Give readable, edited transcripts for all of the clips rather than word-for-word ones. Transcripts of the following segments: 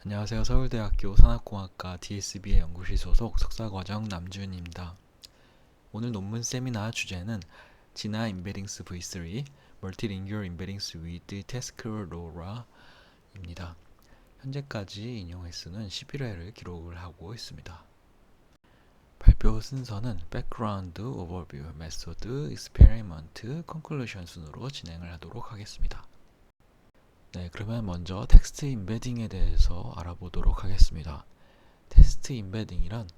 안녕하세요. 서울대학교 산업공학과 DSB의 연구실 소속 석사과정 남주현입니다. 오늘 논문 세미나 주제는 진화 Embeddings V3 Multilingual Embeddings with Task LoRa입니다. 현재까지 인용 횟수는 11회를 기록을 하고 있습니다. 발표 순서는 Background, Overview, Method, Experiment, Conclusion 순으로 진행을 하도록 하겠습니다. 네, 그러면 먼저 텍스트 임베딩에 대해서 알아보도록 하겠습니다. 텍스트 임베딩이란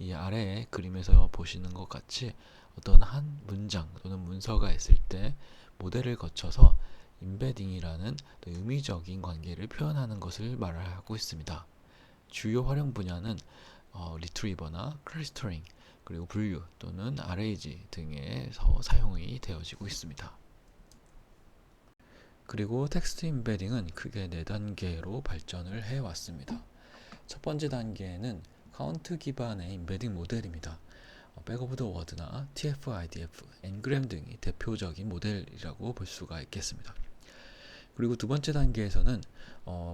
이 아래의 그림에서 보시는 것 같이 어떤 한 문장 또는 문서가 있을 때 모델을 거쳐서 임베딩이라는 의미적인 관계를 표현하는 것을 말하고 있습니다. 주요 활용 분야는 리트리버나 클러스터링, 그리고 분류 또는 아레이지 등에서 사용이 되어지고 있습니다. 그리고 텍스트 임베딩은 크게 4단계로 발전을 해왔습니다. 첫 번째 단계는 카운트 기반의 임베딩 모델입니다. 백 오브 더 워드나 TF-IDF, 엔그램 등이 대표적인 모델이라고 볼 수가 있겠습니다. 그리고 두 번째 단계에서는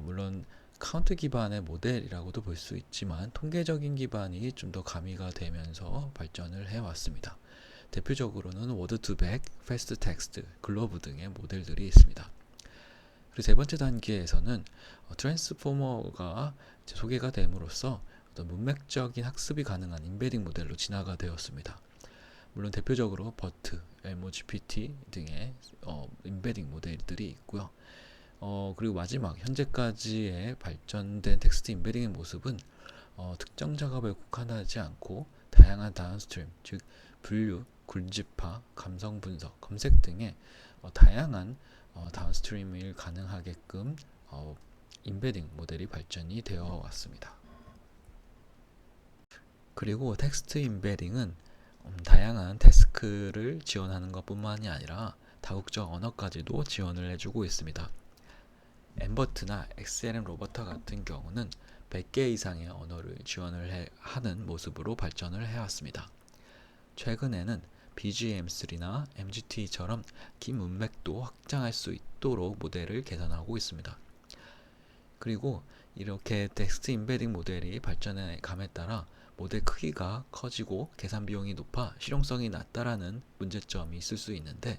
물론 카운트 기반의 모델이라고도 볼 수 있지만 통계적인 기반이 좀 더 가미가 되면서 발전을 해왔습니다. 대표적으로는 워드2백, 패스트 텍스트, 글로브 등의 모델들이 있습니다. 그리고 세 번째 단계에서는 트랜스포머가 소개가 됨으로써 어떤 문맥적인 학습이 가능한 임베딩 모델로 진화가 되었습니다. 물론 대표적으로 버트, 엘모GPT 등의 임베딩 모델들이 있고요. 그리고 마지막 현재까지의 발전된 텍스트 임베딩의 모습은 특정 작업에 국한하지 않고 다양한 다운스트림, 즉 분류, 굴집화, 감성 분석, 검색 등의 다양한 다운스트림을 가능하게끔 임베딩 모델이 발전이 되어 왔습니다. 그리고 텍스트 임베딩은 다양한 태스크를 지원하는 것뿐만이 아니라 다국적 언어까지도 지원을 해주고 있습니다. 엠버트나 XLM 로버터 같은 경우는 100개 이상의 언어를 지원을 하는 모습으로 발전을 해왔습니다. 최근에는 BGM3나 MGT처럼 긴 문맥도 확장할 수 있도록 모델을 개선하고 있습니다. 그리고 이렇게 텍스트 임베딩 모델이 발전해 감에 따라 모델 크기가 커지고 계산 비용이 높아 실용성이 낮다라는 문제점이 있을 수 있는데,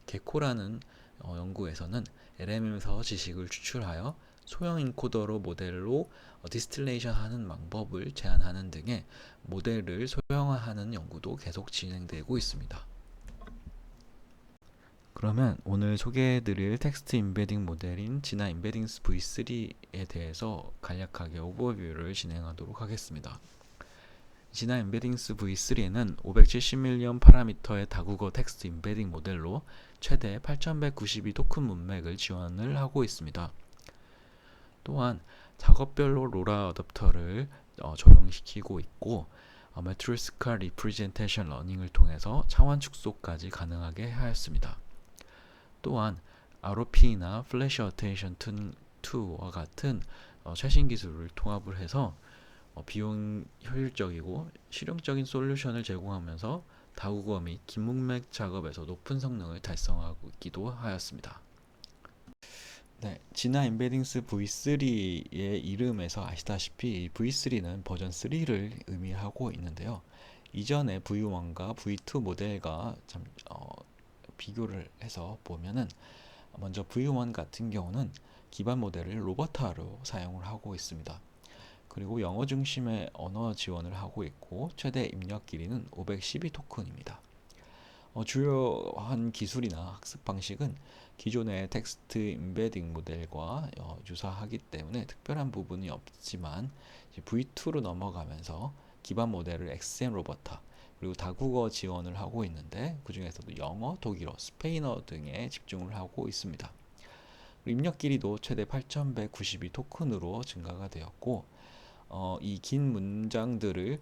게코라는 연구에서는 LM에서 지식을 추출하여 소형 인코더로 모델로 디스틸레이션 하는 방법을 제안하는 등의 모델을 소형화하는 연구도 계속 진행되고 있습니다. 그러면 오늘 소개해드릴 텍스트 임베딩 모델인 진화 임베딩스 V3에 대해서 간략하게 오버뷰를 진행하도록 하겠습니다. 진화 임베딩스 V3는 570밀리언 파라미터의 다국어 텍스트 임베딩 모델로 최대 8192 토큰 문맥을 지원을 하고 있습니다. 또한 작업별로 로라 어댑터를 적용시키고 있고 매트리스카 리프레젠테이션 러닝을 통해서 차원 축소까지 가능하게 하였습니다. 또한 ROP나 플래시 어테이션 2와 같은 최신 기술을 통합을 해서 비용 효율적이고 실용적인 솔루션을 제공하면서 다국어 및 긴 문맥 작업에서 높은 성능을 달성하기도 하였습니다. 네, 진화 임베딩스 V3의 이름에서 아시다시피 V3는 버전 3를 의미하고 있는데요. 이전의 V1과 V2 모델과 비교를 해서 보면은 먼저 V1 같은 경우는 기반 모델을 로버타로 사용을 하고 있습니다. 그리고 영어 중심의 언어 지원을 하고 있고 최대 입력 길이는 512 토큰입니다. 주요한 기술이나 학습 방식은 기존의 텍스트 임베딩 모델과 유사하기 때문에 특별한 부분이 없지만 V2로 넘어가면서 기반 모델을 XM 로버타 그리고 다국어 지원을 하고 있는데 그 중에서도 영어, 독일어, 스페인어 등에 집중을 하고 있습니다. 입력 길이도 최대 8192 토큰으로 증가가 되었고 이 긴 문장들을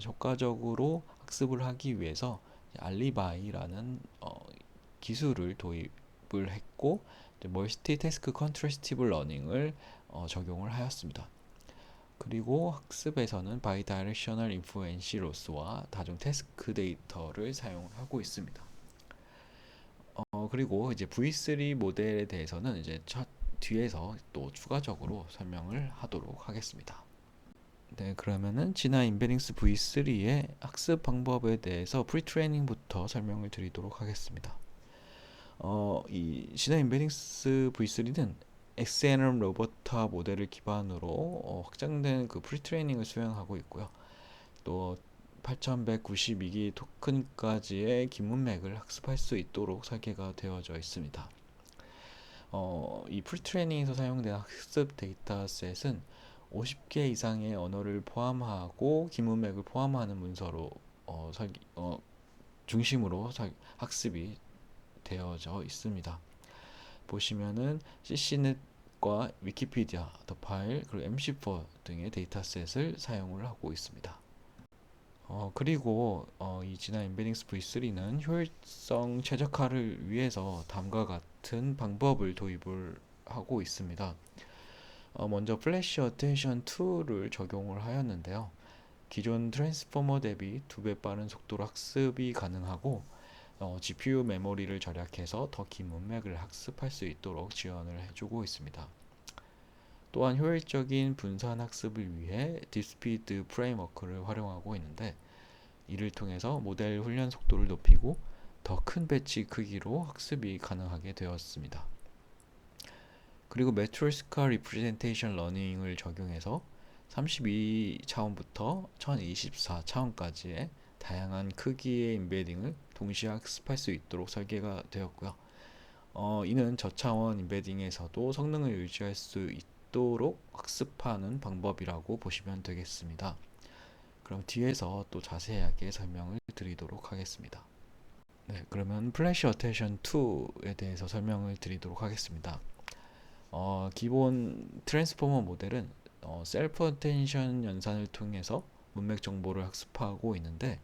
효과적으로 학습을 하기 위해서 알리바이라는 기술을 도입을 했고 멀티태스크 컨트라스티브 러닝을 적용을 하였습니다. 그리고 학습에서는 바이다이렉셔널 인퍼런스 로스와 다중 태스크 데이터를 사용하고 있습니다. 그리고 이제 V3 모델에 대해서는 이제 첫 뒤에서 또 추가적으로 설명을 하도록 하겠습니다. 네, 그러면은 지나 인베딩스 V3의 학습 방법에 대해서 프리트레이닝부터 설명을 드리도록 하겠습니다. 이 지나 인베딩스 V3는 XNM 로버타 모델을 기반으로 확장된 그 프리트레이닝을 수행하고 있고요. 또 8192기 토큰까지의 긴 문맥을 학습할 수 있도록 설계가 되어져 있습니다. 이 프리트레이닝에서 사용된 학습 데이터셋은 50개 이상의 언어를 포함하고 긴 문맥을 포함하는 문서로 중심으로 학습이 되어져 있습니다. 보시면은 cc넷과 위키피디아, 더 파일, 그리고 MC4 등의 데이터셋을 사용을 하고 있습니다. 그리고 이 지난 인베딩스 V3는 효율성 최적화를 위해서 다음과 같은 방법을 도입을 하고 있습니다. 먼저 플래시 어텐션 2를 적용을 하였는데요. 기존 트랜스포머 대비 2배 빠른 속도로 학습이 가능하고 GPU 메모리를 절약해서 더 긴 문맥을 학습할 수 있도록 지원을 해주고 있습니다. 또한 효율적인 분산 학습을 위해 딥스피드 프레임워크를 활용하고 있는데, 이를 통해서 모델 훈련 속도를 높이고 더 큰 배치 크기로 학습이 가능하게 되었습니다. 그리고 매트리스카 리프레젠테이션 러닝을 적용해서 32차원부터 1024차원까지의 다양한 크기의 인베딩을 동시에 학습할 수 있도록 설계가 되었고요. 이는 저차원 인베딩에서도 성능을 유지할 수 있도록 학습하는 방법이라고 보시면 되겠습니다. 그럼 뒤에서 또 자세하게 설명을 드리도록 하겠습니다. 네, 그러면 플래시 어텐션 2에 대해서 설명을 드리도록 하겠습니다. 기본 트랜스포머 모델은 셀프 어텐션 연산을 통해서 문맥 정보를 학습하고 있는데,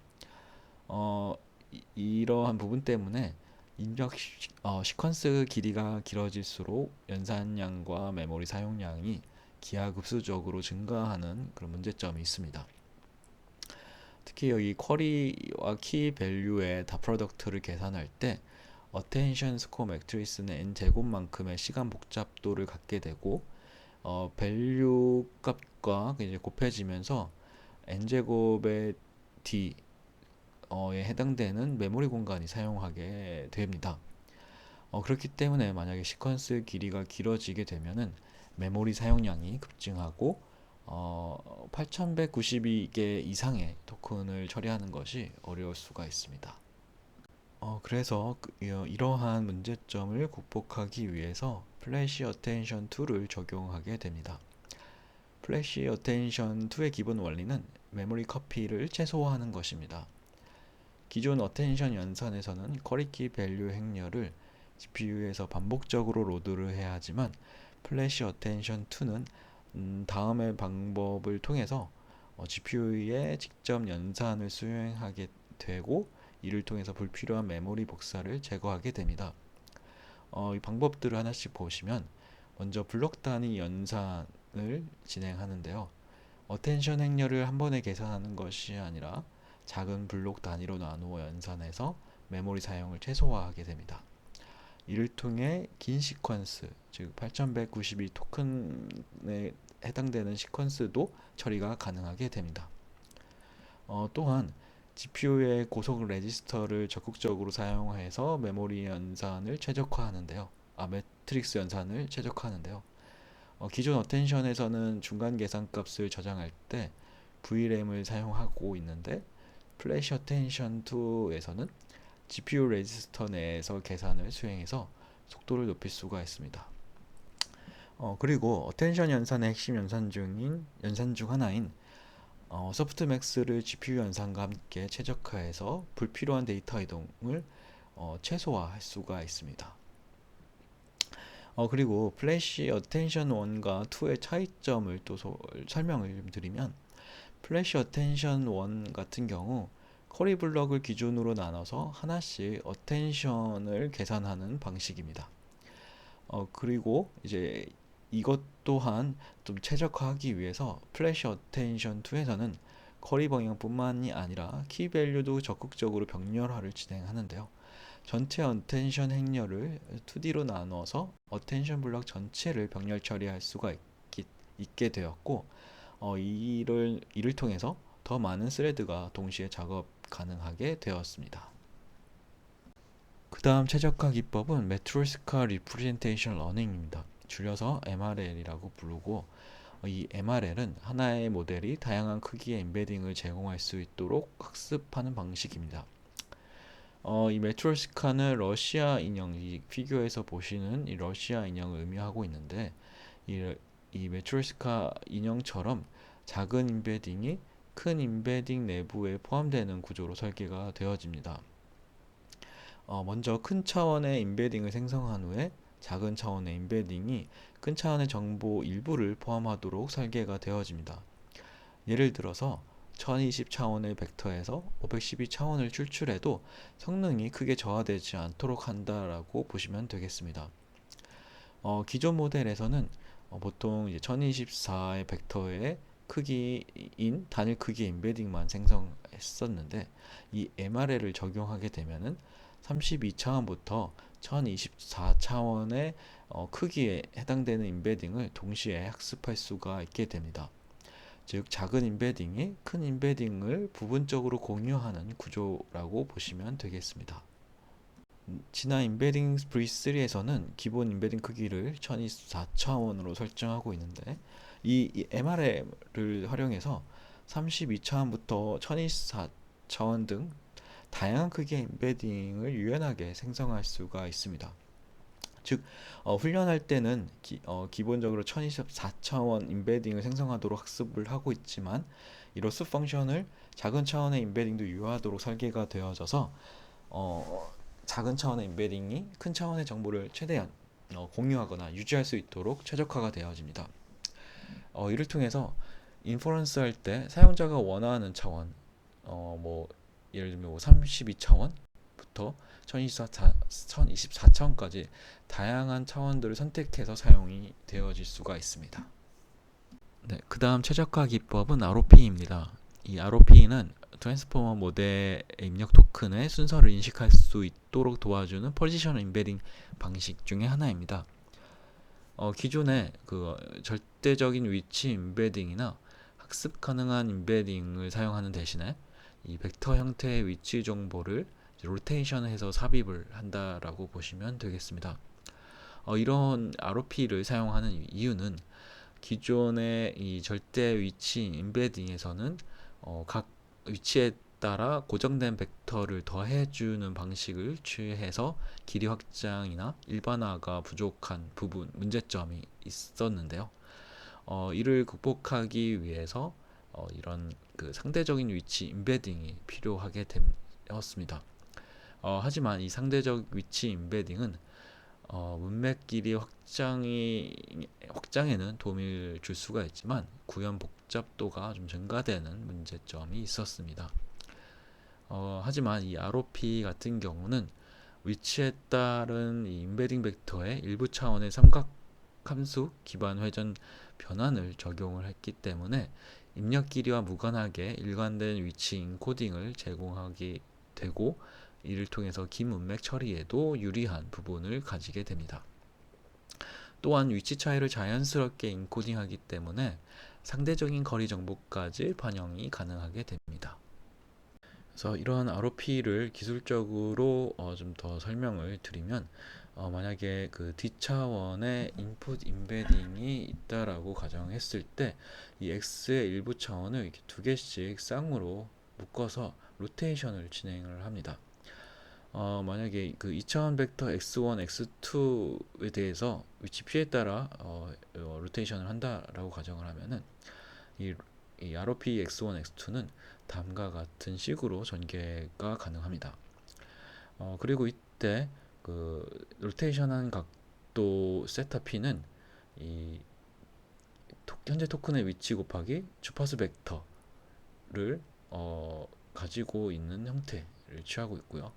이러한 부분 때문에 입력 시퀀스 길이가 길어질수록 연산량과 메모리 사용량이 기하급수적으로 증가하는 그런 문제점이 있습니다. 특히 여기 쿼리와 키 밸류의 다 프로덕트를 계산할 때 어텐션 스코어 매트리스는 n 제곱만큼의 시간 복잡도를 갖게 되고 밸류 값과 이제 곱해지면서 n 제곱의 d에 해당되는 메모리 공간이 사용하게 됩니다. 그렇기 때문에 만약에 시퀀스 길이가 길어지게 되면은 메모리 사용량이 급증하고 8192개 이상의 토큰을 처리하는 것이 어려울 수가 있습니다. 그래서 이러한 문제점을 극복하기 위해서 플래시 어텐션 2를 적용하게 됩니다. 플래시 어텐션 2의 기본 원리는 메모리 커피를 최소화하는 것입니다. 기존 어텐션 연산에서는 쿼리키 밸류 행렬을 GPU에서 반복적으로 로드를 해야 하지만 플래시 어텐션 2는 다음의 방법을 통해서 GPU에 직접 연산을 수행하게 되고, 이를 통해서 불필요한 메모리 복사를 제거하게 됩니다. 이 방법들을 하나씩 보시면, 먼저 블록 단위 연산을 진행하는데요. 어텐션 행렬을 한 번에 계산하는 것이 아니라 작은 블록 단위로 나누어 연산해서 메모리 사용을 최소화하게 됩니다. 이를 통해 긴 시퀀스, 즉 8192 토큰에 해당되는 시퀀스도 처리가 가능하게 됩니다. 또한 GPU의 고속 레지스터를 적극적으로 사용해서 메모리 연산을 최적화하는데요. 매트릭스 연산을 최적화하는데요. 기존 어텐션에서는 중간 계산 값을 저장할 때 VRAM을 사용하고 있는데, 플래시 어텐션 2에서는 GPU 레지스터 내에서 계산을 수행해서 속도를 높일 수가 있습니다. 그리고 어텐션 연산의 핵심 연산 중 하나인 소프트맥스를 GPU 연산과 함께 최적화해서 불필요한 데이터 이동을 최소화할 수가 있습니다. 그리고 플래시 어텐션 1과 2의 차이점을 또 설명을 좀 드리면, 플래시 어텐션 1 같은 경우 쿼리 블럭을 기준으로 나눠서 하나씩 어텐션을 계산하는 방식입니다. 그리고 이제 이것 또한 좀 최적화하기 위해서 플래시 어텐션 2에서는 쿼리 방향뿐만이 아니라 키 밸류도 적극적으로 병렬화를 진행하는데요. 전체 어텐션 행렬을 2D로 나누어서 어텐션 블럭 전체를 병렬 처리할 수가 있게 되었고, 이를 통해서 더 많은 스레드가 동시에 작업 가능하게 되었습니다. 그 다음 최적화 기법은 Matryoshka Representation Learning입니다. 줄여서 MRL이라고 부르고, 이 MRL은 하나의 모델이 다양한 크기의 임베딩을 제공할 수 있도록 학습하는 방식입니다. 이 메트로시카는 러시아 인형, 이 피규어에서 보시는 이 러시아 인형을 의미하고 있는데, 이 메트로시카 인형처럼 작은 임베딩이 큰 임베딩 내부에 포함되는 구조로 설계가 되어집니다. 먼저 큰 차원의 임베딩을 생성한 후에 작은 차원의 임베딩이 큰 차원의 정보 일부를 포함하도록 설계가 되어집니다. 예를 들어서 1020 차원의 벡터에서 512 차원을 출출해도 성능이 크게 저하되지 않도록 한다라고 보시면 되겠습니다. 기존 모델에서는 보통 이제 1024의 벡터의 크기인 단일 크기의 임베딩만 생성했었는데, 이 MRL을 적용하게 되면은 32차원부터 1024차원의 크기에 해당되는 임베딩을 동시에 학습할 수가 있게 됩니다. 즉 작은 임베딩이 큰 임베딩을 부분적으로 공유하는 구조라고 보시면 되겠습니다. 지난 임베딩 V3에서는 기본 임베딩 크기를 1024차원으로 설정하고 있는데, 이 MRL을 활용해서 32차원부터 1024차원 등 다양한 크기의 임베딩을 유연하게 생성할 수가 있습니다. 즉 훈련할 때는 기본적으로 1024차원 임베딩을 생성하도록 학습을 하고 있지만, 이 로스 펑션을 작은 차원의 임베딩도 유효하도록 설계가 되어져서 작은 차원의 임베딩이 큰 차원의 정보를 최대한 공유하거나 유지할 수 있도록 최적화가 되어집니다. 이를 통해서 인퍼런스 할 때 사용자가 원하는 차원, 예를 들면 32차원부터 1024차원까지 다양한 차원들을 선택해서 사용이 되어질 수가 있습니다. 네, 그 다음 최적화 기법은 ROP입니다. 이 ROP는 트랜스포머 모델의 입력 토큰의 순서를 인식할 수 있도록 도와주는 포지셔널 임베딩 방식 중에 하나입니다. 기존의 그 절대적인 위치 임베딩이나 학습 가능한 임베딩을 사용하는 대신에 이 벡터 형태의 위치 정보를 로테이션해서 삽입을 한다라고 보시면 되겠습니다. 이런 ROP를 사용하는 이유는 기존의 이 절대 위치 임베딩에서는 각 위치에 따라 고정된 벡터를 더해주는 방식을 취해서 길이 확장이나 일반화가 부족한 부분, 문제점이 있었는데요. 이를 극복하기 위해서 이런 그 상대적인 위치 임베딩이 필요하게 되었습니다. 하지만 이 상대적 위치 임베딩은 문맥 길이 확장에는 도움을 줄 수가 있지만 구현 복잡도가 좀 증가되는 문제점이 있었습니다. 하지만 이 ROP 같은 경우는 위치에 따른 이 임베딩 벡터의 일부 차원의 삼각함수 기반 회전 변환을 적용을 했기 때문에 입력 길이와 무관하게 일관된 위치 인코딩을 제공하게 되고, 이를 통해서 긴 문맥 처리에도 유리한 부분을 가지게 됩니다. 또한 위치 차이를 자연스럽게 인코딩하기 때문에 상대적인 거리 정보까지 반영이 가능하게 됩니다. 그래서 이러한 ROP를 기술적으로 좀 더 설명을 드리면, 만약에 그 D차원의 인풋 임베딩이 있다라고 가정했을 때 이 X의 일부 차원을 이렇게 두 개씩 쌍으로 묶어서 로테이션을 진행을 합니다. 만약에 그 2차원 벡터 x1, x2에 대해서 위치 P에 따라 로테이션을 한다라고 가정을 하면은 이 ROP x1, x2는 다음과 같은 식으로 전개가 가능합니다. 그리고 이때 그 로테이션한 각도 세타 P는 이 현재 토큰의 위치 곱하기 주파수 벡터를 가지고 있는 형태를 취하고 있고요.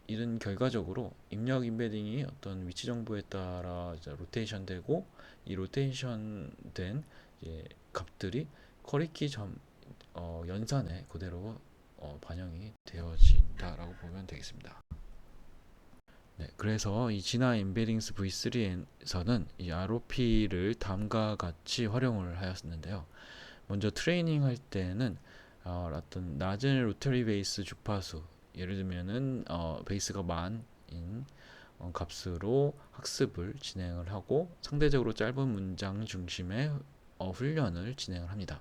이런 결과적으로 입력 임베딩이 어떤 위치 정보에 따라 로테이션 되고, 이 로테이션 된 값들이 커리키 연산에 그대로 반영이 되어진다라고 보면 되겠습니다. 네, 그래서 이 진화 엠베딩스 V3에서는 이 ROP를 다음과 같이 활용을 하였는데요. 먼저 트레이닝 할 때는 어떤 낮은 로터리 베이스 주파수, 예를 들면은 베이스가 만인 값으로 학습을 진행을 하고 상대적으로 짧은 문장 중심의 훈련을 진행을 합니다.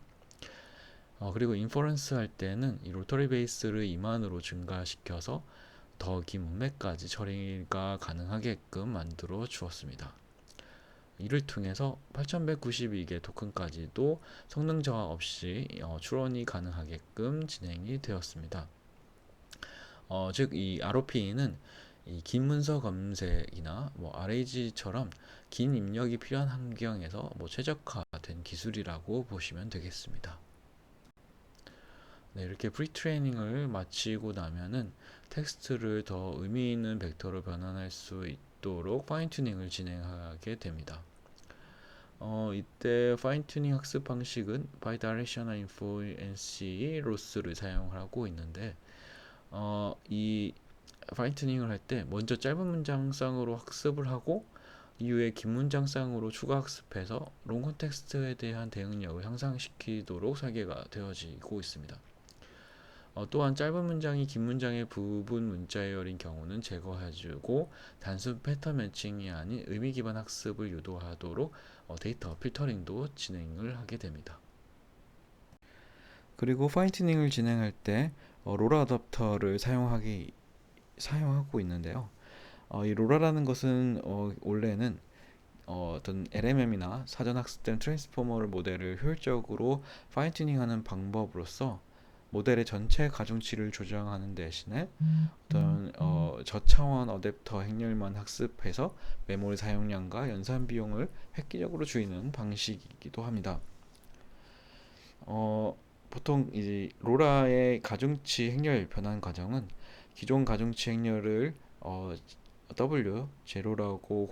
그리고 인퍼런스 할 때는 이 로터리 베이스를 2만으로 증가시켜서 더 긴 문맥까지 처리가 가능하게끔 만들어 주었습니다. 이를 통해서 8192개 토큰까지도 성능 저하 없이 추론이 가능하게끔 진행이 되었습니다. 즉 이 ROP는 이 긴 문서 검색이나 RAG처럼 긴 입력이 필요한 환경에서 최적화된 기술이라고 보시면 되겠습니다. 네, 이렇게 프리트레이닝을 마치고 나면은 텍스트를 더 의미 있는 벡터로 변환할 수 있도록 파인 튜닝을 진행하게 됩니다. 이때 파인 튜닝 학습 방식은 Bidirectional Inference Loss를 사용하고 있는데 이 파인 튜닝을 할 때 먼저 짧은 문장쌍으로 학습을 하고 이후에 긴 문장쌍으로 추가 학습해서 롱 콘텍스트에 대한 대응력을 향상시키도록 설계가 되어지고 있습니다. 또한 짧은 문장이 긴 문장의 부분 문자열인 경우는 제거해주고 단순 패턴 매칭이 아닌 의미 기반 학습을 유도하도록 데이터 필터링도 진행을 하게 됩니다. 그리고 파인 튜닝을 진행할 때 로라 어댑터를 사용하고 있는데요. 이 로라라는 것은 원래는 어떤 LMM이나 사전 학습된 트랜스포머 모델을 효율적으로 파인 튜닝하는 방법으로서 모델의 전체 가중치를 조정하는 대신에 어떤 저차원 어댑터 행렬만 학습해서 메모리 사용량과 연산 비용을 획기적으로 줄이는 방식이기도 합니다. 보통 이 로라의 가중치 행렬 변환 과정은 기존 가중치 행렬을 W 제로라고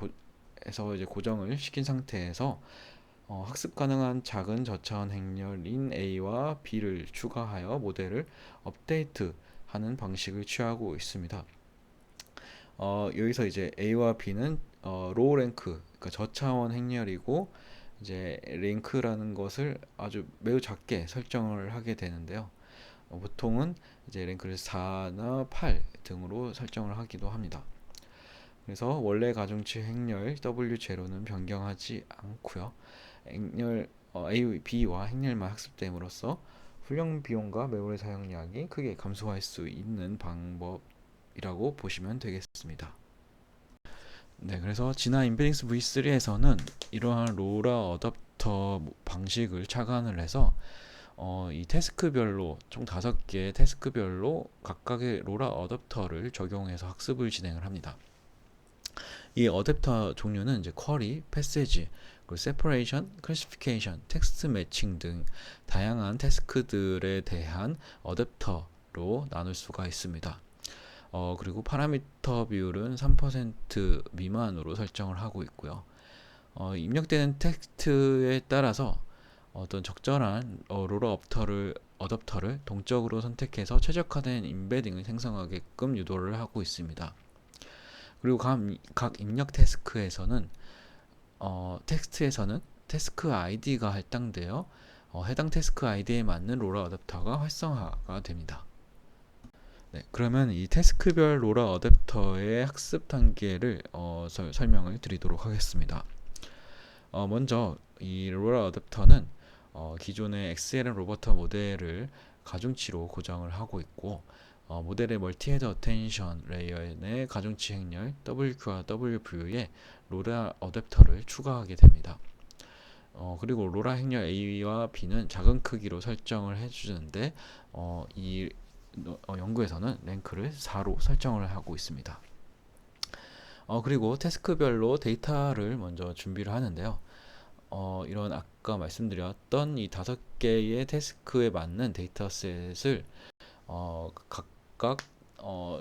해서 이제 고정을 시킨 상태에서 학습 가능한 작은 저차원 행렬인 A와 B를 추가하여 모델을 업데이트하는 방식을 취하고 있습니다. 여기서 이제 A와 B는 로우 랭크, 그러니까 저차원 행렬이고 이제 랭크라는 것을 아주 매우 작게 설정을 하게 되는데요. 보통은 이제 랭크를 4나 8 등으로 설정을 하기도 합니다. 그래서 원래 가중치 행렬 W0는 변경하지 않고요. 행렬 A, B와 행렬만 학습됨으로써 훈련 비용과 메모리 사용량이 크게 감소할 수 있는 방법이라고 보시면 되겠습니다. 네, 그래서 진화 인베딩스 V3에서는 이러한 로라 어댑터 방식을 착안을 해서 이 태스크별로 총 5개의 태스크별로 각각의 로라 어댑터를 적용해서 학습을 진행을 합니다. 이 어댑터 종류는 이제 쿼리, 패시지, 그리고 세퍼레이션, 클래시피케이션, 텍스트 매칭 등 다양한 태스크들에 대한 어댑터로 나눌 수가 있습니다. 그리고 파라미터 비율은 3% 미만으로 설정을 하고 있고요. 입력되는 텍스트에 따라서 어떤 적절한 로라 어댑터를 동적으로 선택해서 최적화된 임베딩을 생성하게끔 유도를 하고 있습니다. 그리고 각 입력 태스크에서는 텍스트에서는 태스크 아이디가 할당되어 해당 태스크 아이디에 맞는 로라 어댑터가 활성화가 됩니다. 네, 그러면 이 태스크별 로라 어댑터의 학습 단계를 설명을 드리도록 하겠습니다. 먼저 이 로라 어댑터는 기존의 XLM 로버터 모델을 가중치로 고정을 하고 있고 모델의 멀티헤드 어텐션 레이어의 가중치 행렬 WQ와 WV에 로라 어댑터를 추가하게 됩니다. 그리고 로라 행렬 A와 B는 작은 크기로 설정을 해주는데 이 연구에서는 랭크를 4로 설정을 하고 있습니다. 그리고 태스크별로 데이터를 먼저 준비를 하는데요. 이런 아까 말씀드렸던 이 5개의 태스크에 맞는 데이터셋을 각각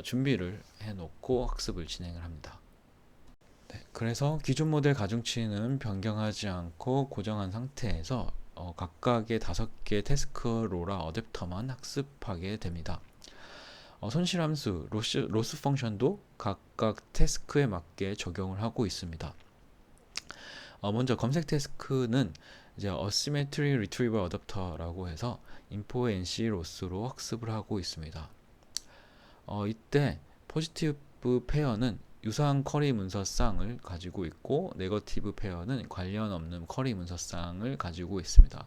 준비를 해놓고 학습을 진행을 합니다. 네, 그래서 기존 모델 가중치는 변경하지 않고 고정한 상태에서 각각의 5개 태스크 로라 어댑터만 학습하게 됩니다. 손실함수 로스 펑션도 각각 태스크에 맞게 적용을 하고 있습니다. 먼저 검색 태스크는 이제 Asymmetry Retrieval Adapter라고 해서 info의 NC 로스로 학습을 하고 있습니다. 이때 포지티브 페어는 유사한 쿼리 문서쌍을 가지고 있고 네거티브 페어는 관련 없는 쿼리 문서쌍을 가지고 있습니다.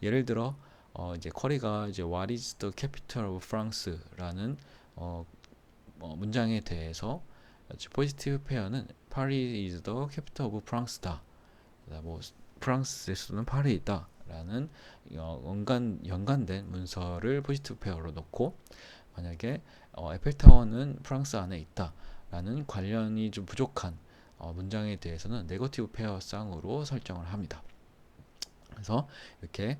예를 들어 이제 쿼리가 이제 What is the capital of France라는 문장에 대해서 포지티브 페어는 Paris is the capital of France다. 뭐 프랑스의 수도는 파리이다 라는 연관된 문서를 포지티브 페어로 넣고, 만약에 에펠타워는 프랑스 안에 있다 라는 관련이 좀 부족한 문장에 대해서는 네거티브 페어 쌍으로 설정을 합니다. 그래서 이렇게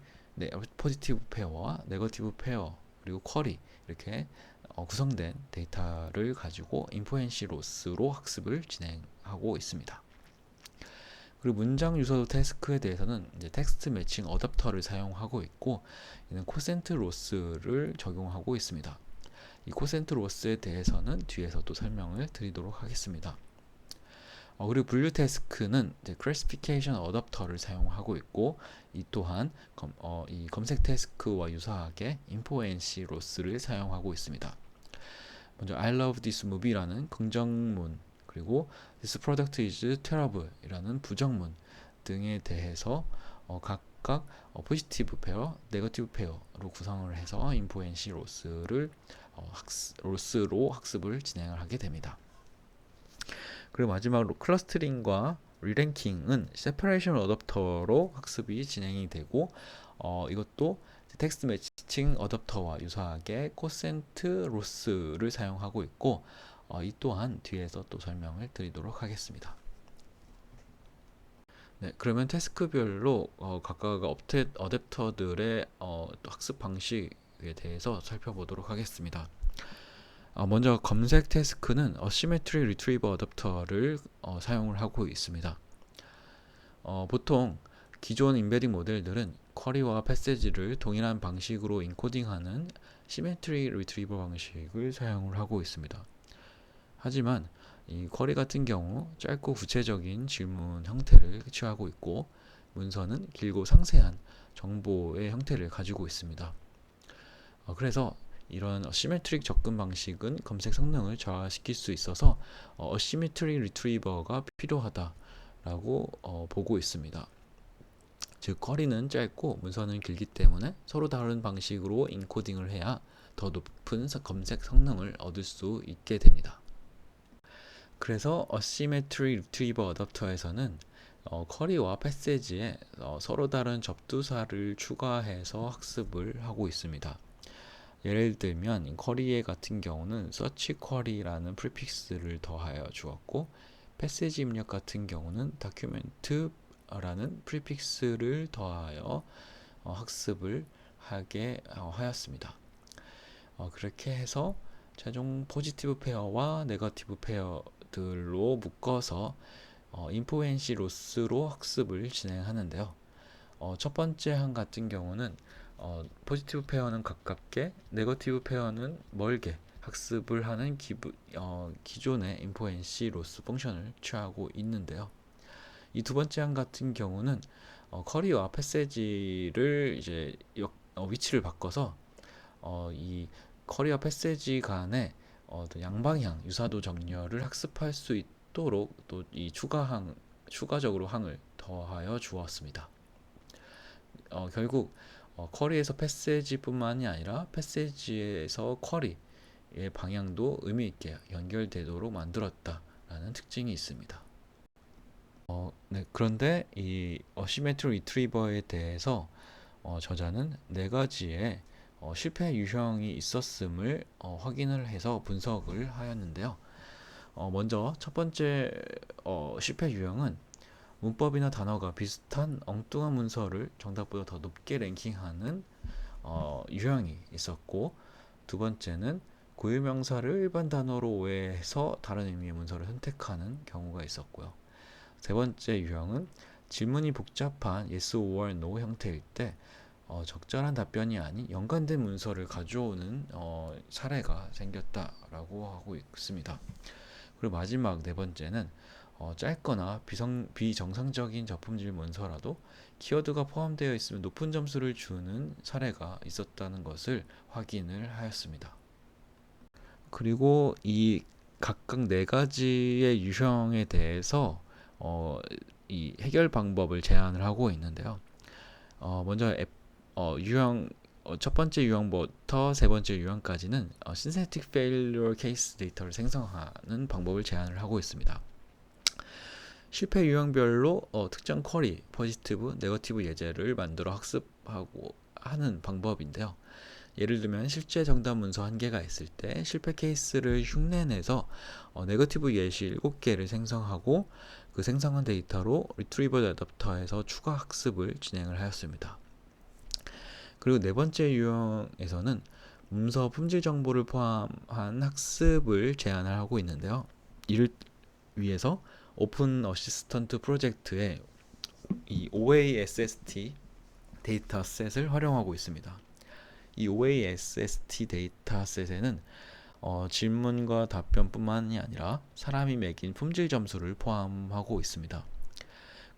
포지티브 페어와 네거티브 페어 그리고 쿼리 이렇게 구성된 데이터를 가지고 인포엔시 로스로 학습을 진행하고 있습니다. 그리고 문장 유서 태스크에 대해서는 이제 텍스트 매칭 어댑터를 사용하고 있고, 이는 코센트 로스를 적용하고 있습니다. 이 코센트 로스에 대해서는 뒤에서 또 설명을 드리도록 하겠습니다. 그리고 분류 태스크는 이제 클래시피케이션 어댑터를 사용하고 있고, 이 또한 이 검색 태스크와 유사하게 인포엔시 로스를 사용하고 있습니다. 먼저 I love this movie라는 긍정문, 그리고 this product is terrible 이라는 부정문 등에 대해서 각각 포지티브 페어, 네거티브 페어로 구성을 해서 인포엔시 로스로 학습을 진행을 하게 됩니다. 그리고 마지막으로 클러스터링과 리랭킹은 세퍼레이션 어댑터로 학습이 진행이 되고, 이것도 텍스트 매칭 어댑터와 유사하게 코센트 로스를 사용하고 있고, 이 또한 뒤에서 또 설명을 드리도록 하겠습니다. 네, 그러면 태스크별로 각각 어댑터들의 학습 방식에 대해서 살펴보도록 하겠습니다. 먼저 검색 태스크는 Asymmetry Retrieval Adapter를 사용을 하고 있습니다. 보통 기존 인베딩 모델들은 쿼리와 패시지를 동일한 방식으로 인코딩하는 Symmetry Retrieval 방식을 사용을 하고 있습니다. 하지만 이 쿼리 같은 경우 짧고 구체적인 질문 형태를 취하고 있고, 문서는 길고 상세한 정보의 형태를 가지고 있습니다. 그래서 이런 어시메트릭 접근 방식은 검색 성능을 저하시킬 수 있어서 어시메트릭 리트리버가 필요하다라고 보고 있습니다. 즉 쿼리는 짧고 문서는 길기 때문에 서로 다른 방식으로 인코딩을 해야 더 높은 검색 성능을 얻을 수 있게 됩니다. 그래서 어시메트릭 리트리버 어댑터에서는 쿼리와 패시지에 서로 다른 접두사를 추가해서 학습을 하고 있습니다. 예를 들면 쿼리에 같은 경우는 search query라는 프리픽스를 더하여 주었고, 패시지 입력 같은 경우는 document라는 프리픽스를 더하여 학습을 하게 하였습니다. 그렇게 해서 최종 포지티브 페어와 네거티브 페어들로 묶어서 인포엔시 로스로 학습을 진행하는데요. 첫 번째 항 같은 경우는 포지티브 페어는 가깝게, 네거티브 페어는 멀게 학습을 하는 기존의 인포엔시 로스 펑션을 취하고 있는데요. 이 두 번째 항 같은 경우는 쿼리와 패시지를 이제 위치를 바꿔서 이 쿼리와 패시지 간의 양방향 유사도 정렬을 학습할 수 있도록 또 이 추가적으로 항을 더하여 주었습니다. 결국 쿼리에서 패시지뿐만이 아니라 패시지에서 쿼리의 방향도 의미 있게 연결되도록 만들었다라는 특징이 있습니다. 네, 그런데 이 어시메트릭 리트리버에 대해서 저자는 네 가지의 실패 유형이 있었음을 확인을 해서 분석을 하였는데요. 먼저 첫 번째 실패 유형은 문법이나 단어가 비슷한 엉뚱한 문서를 정답보다 더 높게 랭킹하는 유형이 있었고, 두 번째는 고유명사를 일반 단어로 오해해서 다른 의미의 문서를 선택하는 경우가 있었고요. 세 번째 유형은 질문이 복잡한 yes or no 형태일 때 적절한 답변이 아닌 연관된 문서를 가져오는 사례가 생겼다라고 하고 있습니다. 그리고 마지막 네 번째는 짧거나 비정상적인 저품질 문서라도 키워드가 포함되어 있으면 높은 점수를 주는 사례가 있었다는 것을 확인을 하였습니다. 그리고 이 각각 네 가지의 유형에 대해서 이 해결 방법을 제안을 하고 있는데요. 먼저 유형 첫 번째 유형부터 세 번째 유형까지는 synthetic failure case 데이터를 생성하는 방법을 제안을 하고 있습니다. 실패 유형별로 특정 쿼리, 포지티브, 네거티브 예제를 만들어 학습하고 하는 방법인데요. 예를 들면 실제 정답 문서 1개가 있을 때 실패 케이스를 흉내내서 네거티브 예시 7개를 생성하고 그 생성한 데이터로 리트리버 어댑터에서 추가 학습을 진행을 하였습니다. 그리고 네 번째 유형에서는 문서 품질 정보를 포함한 학습을 제안을 하고 있는데요. 이를 위해서 오픈 어시스턴트 프로젝트의 이 OASST 데이터셋을 활용하고 있습니다. 이 OASST 데이터셋에는 질문과 답변뿐만이 아니라 사람이 매긴 품질 점수를 포함하고 있습니다.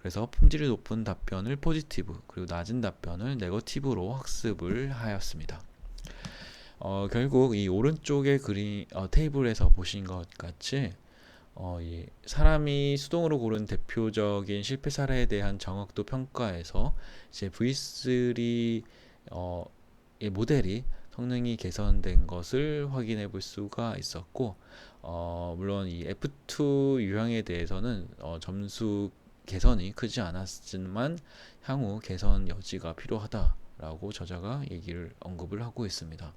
그래서 품질이 높은 답변을 포지티브, 그리고 낮은 답변을 네거티브로 학습을 하였습니다. 결국 이 오른쪽의 테이블에서 보신 것 같이 이 사람이 수동으로 고른 대표적인 실패 사례에 대한 정확도 평가에서 이제 V3 이 모델이 성능이 개선된 것을 확인해 볼 수가 있었고, 물론 이 F2 유형에 대해서는 점수 개선이 크지 않았지만 향후 개선 여지가 필요하다라고 저자가 언급을 하고 있습니다.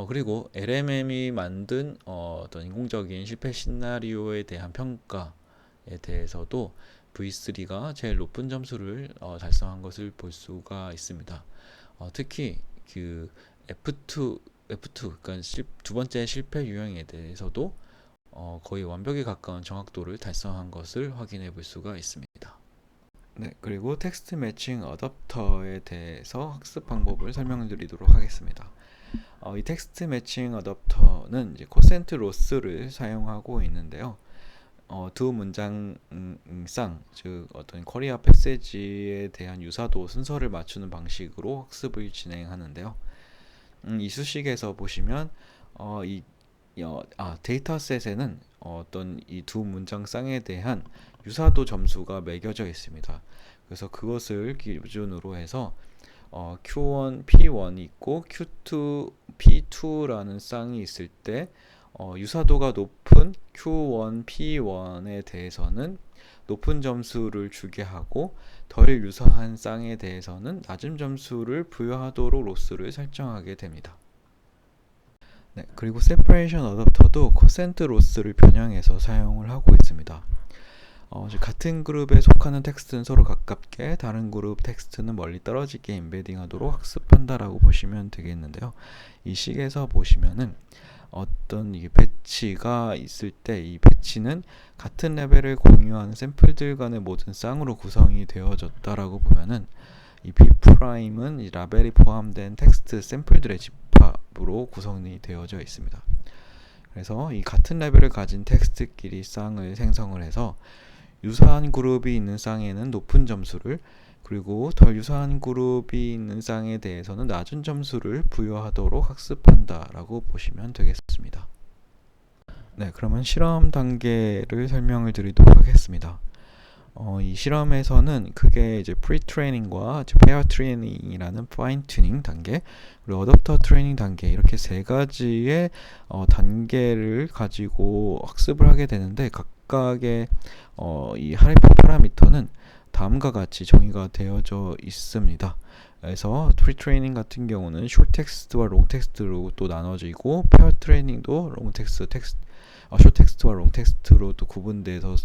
그리고 LMM이 만든 어떤 인공적인 실패 시나리오에 대한 평가에 대해서도 V3가 제일 높은 점수를 달성한 것을 볼 수가 있습니다. 특히 그 F2 그러니까 두 번째 실패 유형에 대해서도 거의 완벽에 가까운 정확도를 달성한 것을 확인해 볼 수가 있습니다. 네, 그리고 텍스트 매칭 어댑터에 대해서 학습 방법을 설명드리도록 하겠습니다. 이 텍스트 매칭 어댑터는 이제 코센트 로스를 사용하고 있는데요. 두 문장상, 즉 어떤 쿼리와 패세지에 대한 유사도 순서를 맞추는 방식으로 학습을 진행하는데요. 이 수식에서 보시면 데이터셋에는 어떤 이 두 문장쌍에 대한 유사도 점수가 매겨져 있습니다. 그래서 그것을 기준으로 해서 Q1, P1이 있고 Q2, P2라는 쌍이 있을 때 유사도가 높은 Q1, P1에 대해서는 높은 점수를 주게 하고 덜 유사한 쌍에 대해서는 낮은 점수를 부여하도록 로스를 설정하게 됩니다. 네, 그리고 세퍼레이션 어댑터도 코센트 로스를 변형해서 사용을 하고 있습니다. 같은 그룹에 속하는 텍스트는 서로 가깝게, 다른 그룹 텍스트는 멀리 떨어지게 임베딩하도록 학습한다라고 보시면 되겠는데요. 이 식에서 보시면은 어떤 이 배치가 있을 때 이 배치는 같은 레벨을 공유하는 샘플들 간의 모든 쌍으로 구성이 되어졌다라고 보면은 이 B'은 이 라벨이 포함된 텍스트 샘플들의 집합으로 구성이 되어져 있습니다. 그래서 이 같은 레벨을 가진 텍스트끼리 쌍을 생성을 해서 유사한 그룹이 있는 쌍에는 높은 점수를, 그리고 덜 유사한 그룹이 있는 쌍에 대해서는 낮은 점수를 부여하도록 학습한다라고 보시면 되겠습니다. 네, 그러면 실험 단계를 설명을 드리도록 하겠습니다. 이 실험에서는 크게 이제 프리-트레이닝과 페어 트레이닝이라는 파인-튜닝 단계, 그리고 어댑터 트레이닝 단계, 이렇게 세 가지의 단계를 가지고 학습을 하게 되는데, 각각의 이 하이퍼 파라미터는 다음과 같이 정의가 되어져 있습니다. 그래서 프리-트레이닝 같은 경우는 숏 텍스트와 롱 텍스트로 또 나눠지고, 페어 트레이닝도 숏 텍스트와 롱 텍스트로 또 구분돼서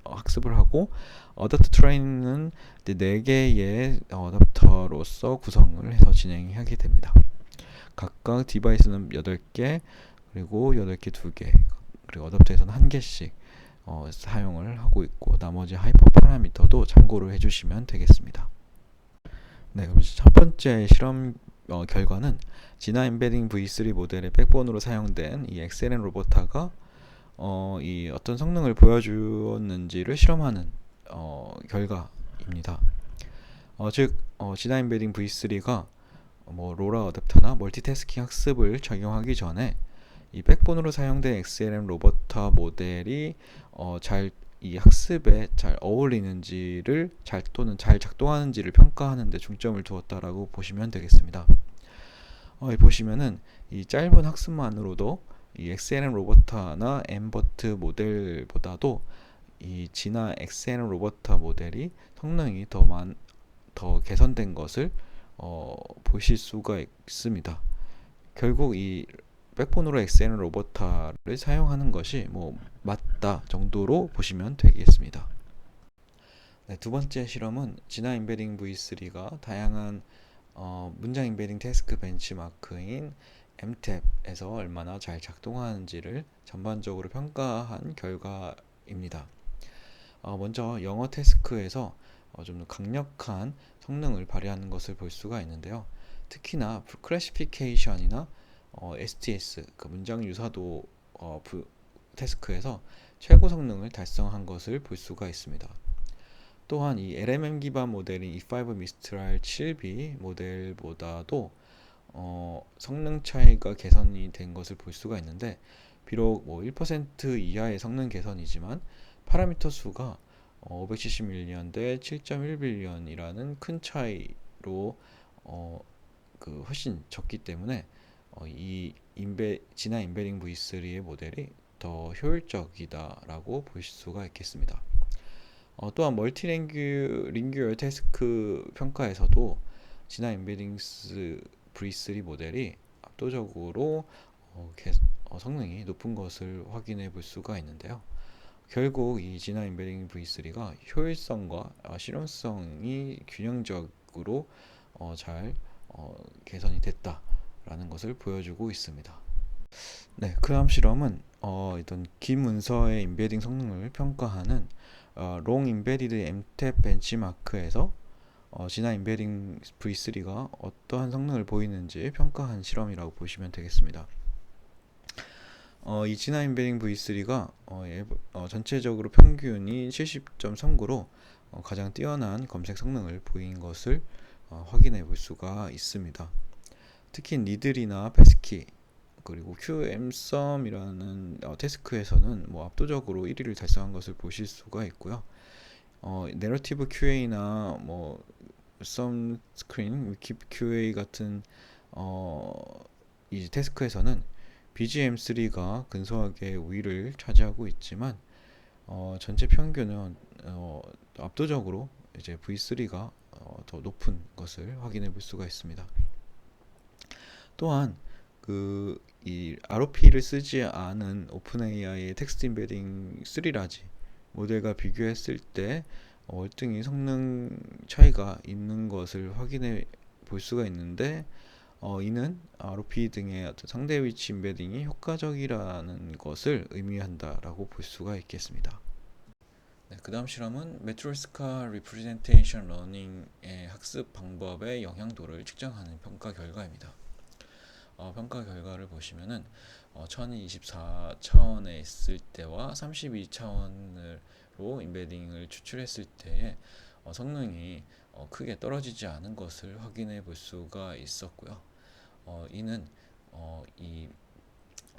학습을 하고, 어댑터 트레이닝은 4개의 어댑터로서 구성을 해서 진행하게 됩니다. 각각 디바이스는 8개, 그리고 8개 2개, 그리고 어댑터에서는 1개씩 사용을 하고 있고, 나머지 하이퍼 파라미터도 참고를 해주시면 되겠습니다. 네, 그럼 이제 첫 번째 실험 결과는 진화 엔베딩 V3 모델의 백본으로 사용된 이 XLM 로보타가 이 어떤 성능을 보여주었는지를 실험하는 결과입니다. 즉 진화 엔베딩 V3가 뭐 로라 어댑터나 멀티태스킹 학습을 적용하기 전에 이 백본으로 사용된 XLM 로버타 모델이 잘 이 학습에 잘 어울리는지를 또는 잘 작동하는지를 평가하는 데 중점을 두었다라고 보시면 되겠습니다. 보시면은 이 짧은 학습만으로도 이 XLM 로버타나 엠버트 모델보다도 이 진화 XLM 로버타 모델이 성능이 더 개선된 것을 보실 수가 있습니다. 결국 이 백본으로 XLM 로버타를 사용하는 것이 뭐 맞다 정도로 보시면 되겠습니다. 네, 두 번째 실험은 진화 인베딩 V3가 다양한 문장 인베딩 태스크 벤치마크인 MTAP에서 얼마나 잘 작동하는지를 전반적으로 평가한 결과입니다. 먼저 영어 태스크에서 좀 강력한 성능을 발휘하는 것을 볼 수가 있는데요. 특히나 클래시피케이션이나 STS, 그 문장 유사도 태스크에서 최고 성능을 달성한 것을 볼 수가 있습니다. 또한 이 LMM 기반 모델인 E5 미스트랄 7B 모델보다도 성능 차이가 개선이 된 것을 볼 수가 있는데, 비록 뭐 1% 이하의 성능 개선이지만 파라미터 수가 570밀리언 대 7.1빌리언이라는 큰 차이로 훨씬 적기 때문에 이 진화 인베딩 V3의 모델이 더 효율적이다라고 볼 수가 있겠습니다. 또한 멀티링규얼 태스크 평가에서도 진화 인베딩스 V3 모델이 압도적으로 성능이 높은 것을 확인해 볼 수가 있는데요. 결국 이 진화 인베딩 V3가 효율성과 실용성이 균형적으로 잘 개선이 됐다라는 것을 보여주고 있습니다. 네, 그 다음 실험은 어떤 긴 문서의 인베딩 성능을 평가하는 롱 인베디드 MTAP 벤치마크에서 진화 인베딩 V3가 어떠한 성능을 보이는지 평가한 실험이라고 보시면 되겠습니다. 이 진화 인베딩 V3가 전체적으로 평균이 70.39로 가장 뛰어난 검색 성능을 보인 것을 확인해 볼 수가 있습니다. 특히 니들이나 패스키 그리고 QMSUM이라는 태스크에서는 뭐 압도적으로 1위를 달성한 것을 보실 수가 있고요. 내러티브 QA나 뭐 썸 스크린, 위키 QA 같은 이 태스크에서는 BGM3가 근소하게 우위를 차지하고 있지만 전체 평균은 압도적으로 이제 V3가 더 높은 것을 확인해 볼 수가 있습니다. 또한 이 ROP를 쓰지 않은 오픈AI의 텍스트 인베딩 3라지 모델과 비교했을 때 월등히 성능 차이가 있는 것을 확인해 볼 수가 있는데, 이는 ROP 등의 어떤 상대 위치 인베딩이 효과적이라는 것을 의미한다라고 볼 수가 있겠습니다. 네, 그 다음 실험은 메트로스카 리프레젠테이션 러닝의 학습 방법의 영향도를 측정하는 평가 결과입니다. 평가 결과를 보시면은 1024차원에 있을 때와 32차원으로 인베딩을 추출했을 때의 성능이 크게 떨어지지 않은 것을 확인해 볼 수가 있었고요. 이는 이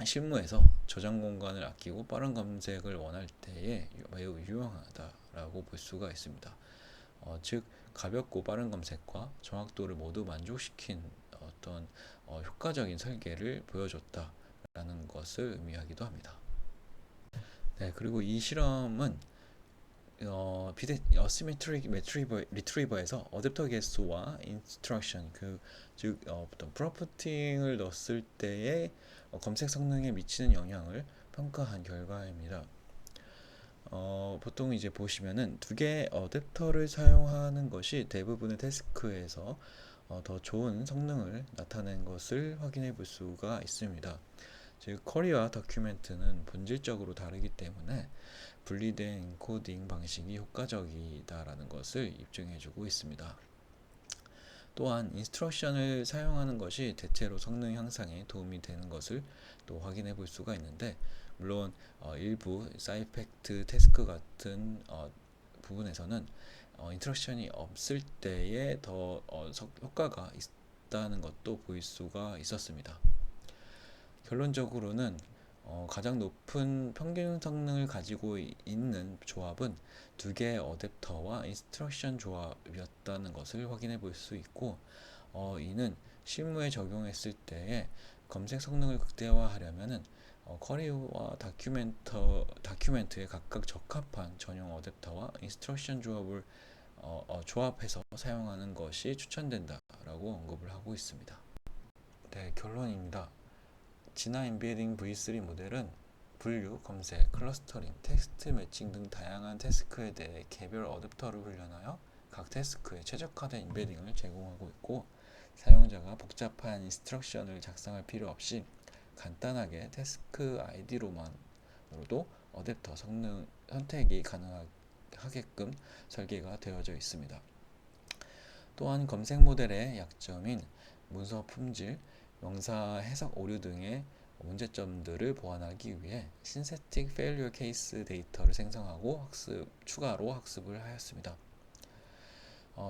실무에서 저장 공간을 아끼고 빠른 검색을 원할 때에 매우 유용하다라고 볼 수가 있습니다. 즉 가볍고 빠른 검색과 정확도를 모두 만족시킨 어떤 효과적인 설계를 보여줬다라는 것을 의미하기도 합니다. 네, 그리고 이 실험은 어시메트릭 리트리버에서 어댑터 개수와 인스트럭션 즉 어떤 프롬프팅을 넣었을 때의 검색 성능에 미치는 영향을 평가한 결과입니다. 보통 이제 보시면은 두 개의 어댑터를 사용하는 것이 대부분의 태스크에서 더 좋은 성능을 나타낸 것을 확인해 볼 수가 있습니다. 즉 쿼리와 다큐멘트는 본질적으로 다르기 때문에 분리된 인코딩 방식이 효과적이다라는 것을 입증해 주고 있습니다. 또한 인스트럭션을 사용하는 것이 대체로 성능 향상에 도움이 되는 것을 또 확인해 볼 수가 있는데, 물론 일부 사이펙트 태스크 같은 부분에서는 인스트럭션이 없을 때에 더 효과가 있다는 것도 보일 수가 있었습니다. 결론적으로는 가장 높은 평균 성능을 가지고 있는 조합은 두 개의 어댑터와 인스트럭션 조합이었다는 것을 확인해 볼 수 있고, 이는 실무에 적용했을 때에 검색 성능을 극대화하려면은 쿼리와 다큐멘트에 각각 적합한 전용 어댑터와 인스트럭션 조합을 조합해서 사용하는 것이 추천된다라고 언급을 하고 있습니다. 네, 결론입니다. 진화 엔베딩 V3 모델은 분류, 검색, 클러스터링, 텍스트 매칭 등 다양한 태스크에 대해 개별 어댑터를 훈련하여 각 태스크에 최적화된 인베딩을 제공하고 있고, 사용자가 복잡한 인스트럭션을 작성할 필요 없이 간단하게 태스크 아이디로만으로도 어댑터 성능 선택이 가능하게끔 설계가 되어져 있습니다. 또한 검색 모델의 약점인 문서 품질, 명사 해석 오류 등의 문제점들을 보완하기 위해 신세틱 페일리어 케이스 데이터를 생성하고 추가로 학습을 하였습니다.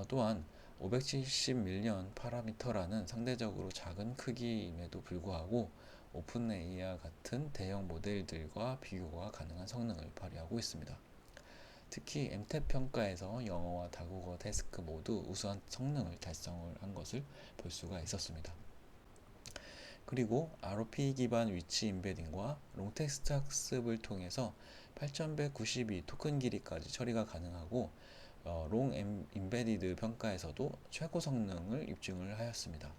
또한 570밀리언 파라미터라는 상대적으로 작은 크기임에도 불구하고 오픈AI와 같은 대형 모델들과 비교가 가능한 성능을 발휘하고 있습니다. 특히 MTEP 평가에서 영어와 다국어 태스크 모두 우수한 성능을 달성을 한 것을 볼 수가 있었습니다. 그리고 ROP 기반 위치 인베딩과 롱텍스트 학습을 통해서 8192 토큰 길이까지 처리가 가능하고, 롱 인베디드 평가에서도 최고 성능을 입증을 하였습니다.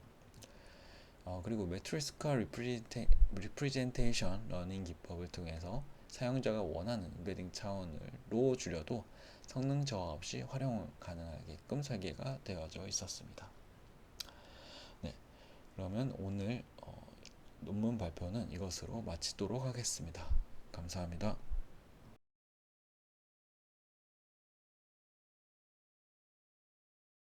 그리고 매트리스카 리프레젠테이션 러닝 기법을 통해서 사용자가 원하는 인베딩 차원으로 줄여도 성능 저하 없이 활용 가능하게끔 설계가 되어져 있었습니다. 네, 그러면 오늘 논문 발표는 이것으로 마치도록 하겠습니다. 감사합니다.